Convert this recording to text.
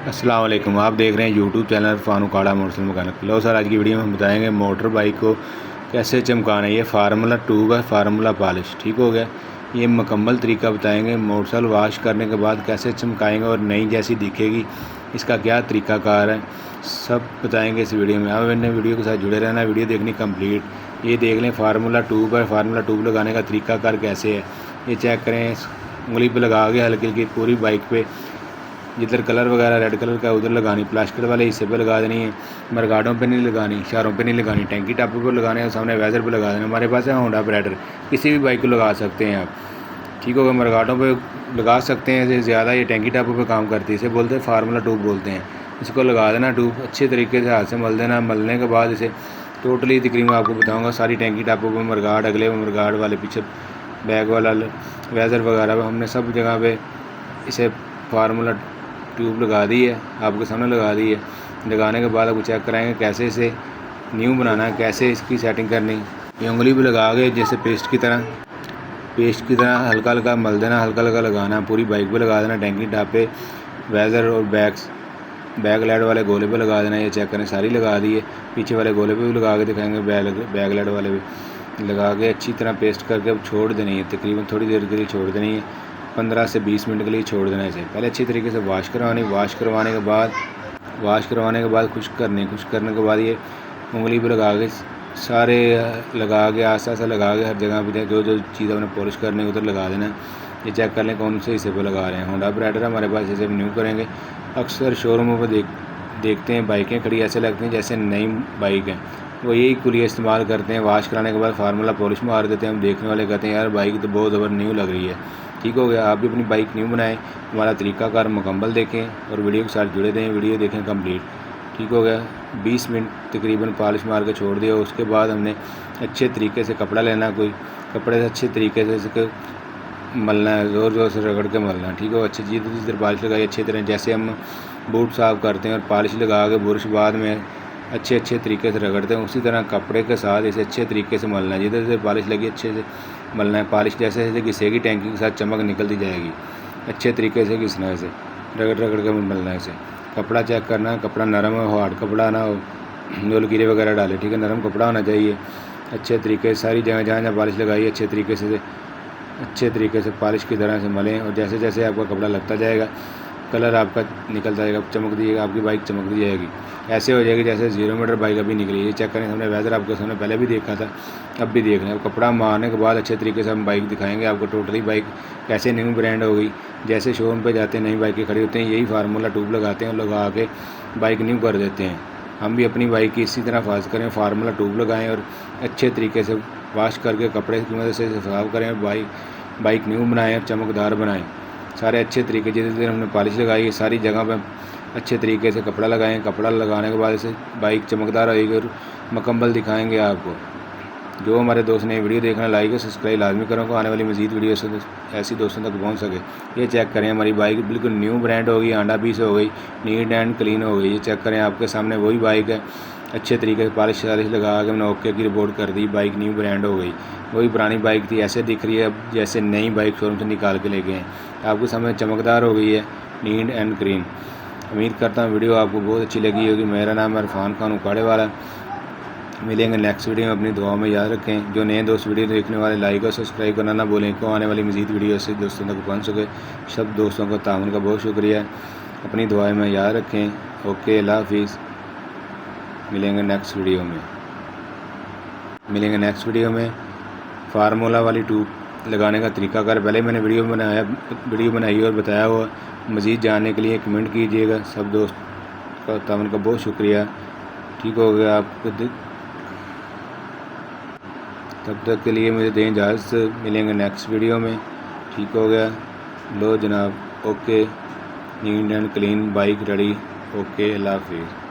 अस्सलाम वालेकुम। आप देख रहे हैं यूट्यूब चैनल फारूक आड़ा मोटरसाइकिल मैकेनिक। लो सर, आज की वीडियो में हम बताएंगे मोटर बाइक को कैसे चमकाना है। ये फार्मूला ट्यूब है, फार्मूला पॉलिश, ठीक हो गया। ये मुकम्मल तरीका बताएंगे मोटरसाइकिल वॉश करने के बाद कैसे चमकाएंगे और नई जैसी दिखेगी, इसका क्या तरीकाकार है, सब बताएंगे इस वीडियो में। अब इन्हें वीडियो के साथ जुड़े रहना, वीडियो देखनी कंप्लीट। ये देख लें फार्मूला ट्यूब है, फार्मूला ट्यूब लगाने का तरीकाकार कैसे है ये चेक करें। उंगली पे लगा के हल्की हल्की पूरी बाइक पे, जिधर कलर वगैरह रेड कलर का उधर लगानी, प्लास्टिक वाले हिस्से पे लगा देनी है, मरगाडों पे नहीं लगानी, इशारों पे नहीं लगानी, टैंकी टापे पर लगाने हैं, सामने वैज़र पे लगा देना। हमारे पास है होंडा ब्राइडर, किसी भी बाइक को लगा सकते हैं आप, ठीक होगा। मरगाडों पे लगा सकते हैं, इससे ज़्यादा ये टैंकी टापों पे काम करती है, इसे बोलते हैं फार्मूला ट्यूब बोलते हैं। इसको लगा देना ट्यूब, अच्छे तरीके से हाथ से मल देना। मलने के बाद इसे टोटली तकरीबन आपको बताऊँगा सारी टैंकी टापों पर, मरगाड अगले मरगाड वाले, पीछे बैग वाला, वैज़र वगैरह, हमने सब जगह पे इसे फार्मूला ट्यूब लगा दी है, आपके सामने लगा दी है। लगाने के बाद आपको चेक कराएंगे कैसे इसे न्यू बनाना है, कैसे इसकी सेटिंग करनी। ये उंगली पे लगा के जैसे पेस्ट की तरह हल्का हल्का मल देना, हल्का हल्का लगाना, पूरी बाइक पे लगा देना, टैंकी टाप पे, वैज़र और बैक लाइट वाले गोले पे लगा देना। ये चेक करें सारी लगा दी है, पीछे वाले गोले पे भी लगा के दिखाएंगे, बैक लाइट वाले भी लगा के अच्छी तरह पेस्ट करके अब छोड़ देनी है। तकरीबन थोड़ी देर के लिए छोड़ देनी है, 15 से 20 मिनट के लिए छोड़ देना है इसे। पहले अच्छी तरीके से वॉश करवाने के बाद खुश्क करने के बाद ये उंगली पे लगा के सारे लगा के आस्ता लगा के हर जगह पे जो जो चीज़ आपने पॉलिश करनी है उधर लगा देना है। ये चेक कर लें कौन से हिस्से पे लगा रहे हैं। होंडा ब्राइडर हमारे पास, इसे न्यू करेंगे। अक्सर शोरूमों पर देखते हैं बाइकें खड़ी ऐसे लगती हैं जैसे नई बाइक है, वो यही कुलिया इस्तेमाल करते हैं। वॉश कराने के बाद फार्मूला पॉलिश मार देते हैं। हम देखने वाले कहते हैं यार बाइक तो बहुत ज़बर न्यू लग रही है, ठीक हो गया। आप भी अपनी बाइक न्यू बनाएं, हमारा तरीकाकार मुकम्मल देखें और वीडियो के साथ जुड़े रहें, वीडियो देखें कंप्लीट, ठीक हो गया। 20 मिनट तकरीबन पॉलिश मार के छोड़ दिया। उसके बाद हमने अच्छे तरीके से कपड़ा लेना, कोई कपड़े से अच्छे तरीके से इसको मलना है, ज़ोर ज़ोर से रगड़ के मलना, ठीक हो। अच्छी जिधर पॉलिश लगाई अच्छी तरह, जैसे हम बूट साफ़ करते हैं और पॉलिश लगा के बुरश बाद में अच्छे तरीके से रगड़ते हैं, उसी तरह कपड़े के साथ इसे अच्छे तरीके से मलना है। जिधर से पॉलिश लगी अच्छे से मलना है। पॉलिश जैसे जैसे घिसेगी टैंकी के साथ चमक निकलती जाएगी। अच्छे तरीके से घिसना है इसे, रगड़ के मलना है इसे। कपड़ा चेक करना है, कपड़ा नरम हो, हार्ड कपड़ा ना हो जो लकीरें वगैरह डाले, ठीक है। नरम कपड़ा होना चाहिए। अच्छे तरीके से सारी जगह जहाँ पॉलिश लगाई अच्छे तरीके से पॉलिश की तरह से मलें। और जैसे जैसे आपका कपड़ा लगता जाएगा कलर आपका निकलता जाएगा, चमक दिएगा, आपकी बाइक चमक दी जाएगी। ऐसे हो जाएगी जैसे 0 मीटर बाइक अभी निकली। ये चेक करें, हमने वैज़र आपके सामने पहले भी देखा था, अब भी देख रहे हैं। कपड़ा मारने के बाद अच्छे तरीके से हम बाइक दिखाएंगे आपको टोटली बाइक कैसे न्यू ब्रांड हो गई। जैसे शोरूम पे जाते हैं नई बाइकें खड़ी होती हैं, यही फार्मूला ट्यूब लगाते हैं और लगा के बाइक न्यू कर देते हैं। हम भी अपनी बाइक की इसी तरह फास्ट करें, फार्मूला ट्यूब लगाएँ और अच्छे तरीके से वॉश करके कपड़े की मदद से साफ करें और बाइक न्यू बनाएँ और चमकदार बनाएँ। सारे अच्छे तरीके जिधर हमने पॉलिश लगाई है सारी जगह पे अच्छे तरीके से कपड़ा लगाएं। कपड़ा लगाने के बाद इसे बाइक चमकदार होगी और मुकम्मल दिखाएंगे आपको। जो हमारे दोस्त ने वीडियो देखना, लाइक और सब्सक्राइब लाजमी करो, आने वाली मज़ीद वीडियो से ऐसी दोस्तों तक पहुंच सके। ये चेक करें, हमारी बाइक बिल्कुल न्यू ब्रांड हो गई, होंडा पीस हो गई, नीट एंड क्लीन हो गई। ये चेक करें, आपके सामने वही बाइक है। अच्छे तरीके से पॉलिश लगा के हमने ओके की रिपोर्ट कर दी, बाइक न्यू ब्रांड हो गई। वही पुरानी बाइक थी ऐसे दिख रही है अब जैसे नई बाइक शोरूम से निकाल के लेके हैं। आपके सामने चमकदार हो गई है, नीट एंड क्लीन। उम्मीद करता हूँ वीडियो आपको बहुत अच्छी लगी होगी। मेरा नाम है इरफान खान उकाड़े वाला। मिलेंगे नेक्स्ट वीडियो में, अपनी दुआ में याद रखें। जो नए दोस्त वीडियो देखने वाले लाइक और सब्सक्राइब करना ना भूलें, को आने वाली मज़ीद वीडियो से दोस्तों तक पहुँच सके। सब दोस्तों को ताउन का बहुत शुक्रिया। अपनी दुआ में याद रखें। ओके, अल्लाह हाफिज़। मिलेंगे नेक्स्ट वीडियो में फार्मूला वाली ट्यूब लगाने का तरीकाकार पहले मैंने वीडियो बनाई और बताया हुआ। मज़ीद जानने के लिए कमेंट कीजिएगा। सब दोस्त का तावन का बहुत शुक्रिया, ठीक हो गया। आपको तब तक के लिए मुझे दें इजाज़त। मिलेंगे नेक्स्ट वीडियो में, ठीक हो गया। लो जनाब, okay, neat and clean bike ready. Okay, अल्लाह हाफिज़।